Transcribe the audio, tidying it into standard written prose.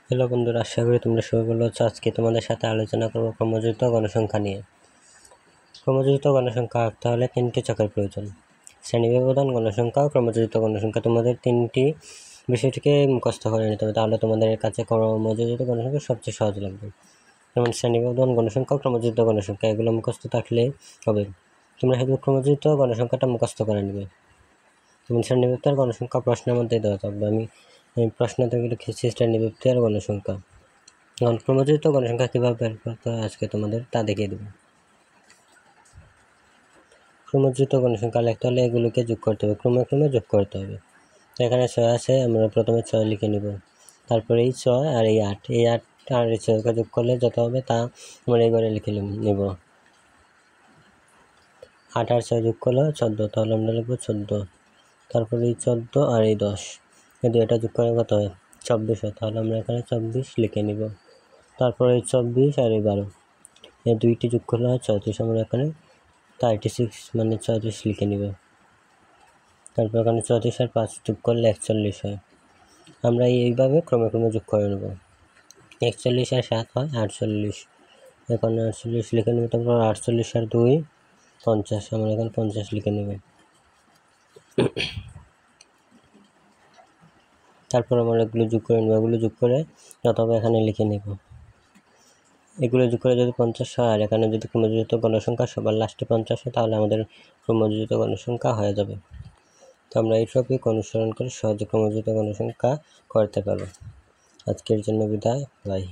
Hello বন্ধুরা, আশা করি তোমরা সবাই ভালো আছো। আজকে তোমাদের সাথে আলোচনা করব ক্রমযুক্ত গণসংখ্যা নিয়ে। ক্রমযুক্ত গণসংখ্যা আঁকতে হলে তিনটি ছকের প্রয়োজন: শ্রেণীব্যবধান গণসংখ্যা, ক্রমযুক্ত গণসংখ্যা। তোমাদের তিনটি বিষয়টিকে মুখস্থ করে নিতে হবে, তাহলে তোমাদের কাছে ক্রমযুক্ত গণসংখ্যা সবচেয়ে সহজ লাগবে। যেমন শ্রেণীব্যবধান গণসংখ্যা, ক্রমযুক্ত গণসংখ্যা, এগুলো মুখস্থ থাকলে হবে। তোমরা শুধু ক্রমযুক্ত গণসংখ্যাটা মুখস্থ করে নেবে। যেমন শ্রেণীব্যবধান গণসংখ্যা প্রশ্নের মধ্যেই দেওয়া থাকবে। আমি প্রশ্ন থেকে লিখেছি শ্রেণীব্যবধান গণসংখ্যা। এখন ক্রমযুক্ত গণসংখ্যা কীভাবে বের করতে হয় আজকে তোমাদের তা দেখিয়ে দেব। ক্রমযুক্ত গণসংখ্যা লিখতে হলে এগুলোকে যোগ করতে হবে, ক্রমে ক্রমে যোগ করতে হবে। তো এখানে 6 আছে, আমরা প্রথমে 6 লিখে নিব। তারপরে এই 6 আর এই 8, এই 8 আর এই 6কে যোগ করলে যত হবে তা আমরা এই ঘরে লিখে নিব। 8 আর 6 যোগ করলে 14, তাহলে আমরা লিখব 14। তারপরে এই 14 আর এই 10, এই দুইটা যোগ করে কত হয়? 24 হয়, তাহলে আমরা এখানে 24 লিখে নিব। তারপরে এই 24 আর এই 12, এই দুইটি যোগ করলে হয় 34, আমরা এখানে 36 মানে 34 লিখে নিব। তারপর এখানে 34 আর 5 যোগ করলে 41 হয়। আমরা এইভাবে ক্রমে ক্রমে যোগ করে নেব। 41 আর 7 হয় 48, এখানে 48 লিখে নেব। তারপর 48 আর 2 50, আমরা এখানে 50 লিখে নেব। তারপর আমরা এগুলো যোগ করে নেব, এগুলো যোগ করে যত হবে এখানে লিখে নেব। এগুলো যোগ করে যদি 50 হয় আর এখানে যদি ক্রমযুক্ত গণসংখ্যা সবার লাস্টে 50 হয়, তাহলে আমাদের ক্রমযুক্ত গণসংখ্যা হয়ে যাবে। তো আমরা এই টপিক অনুসরণ করে সহজে ক্রমযুক্ত গণসংখ্যা করতে পারব। আজকের জন্য বিদায়, বাই।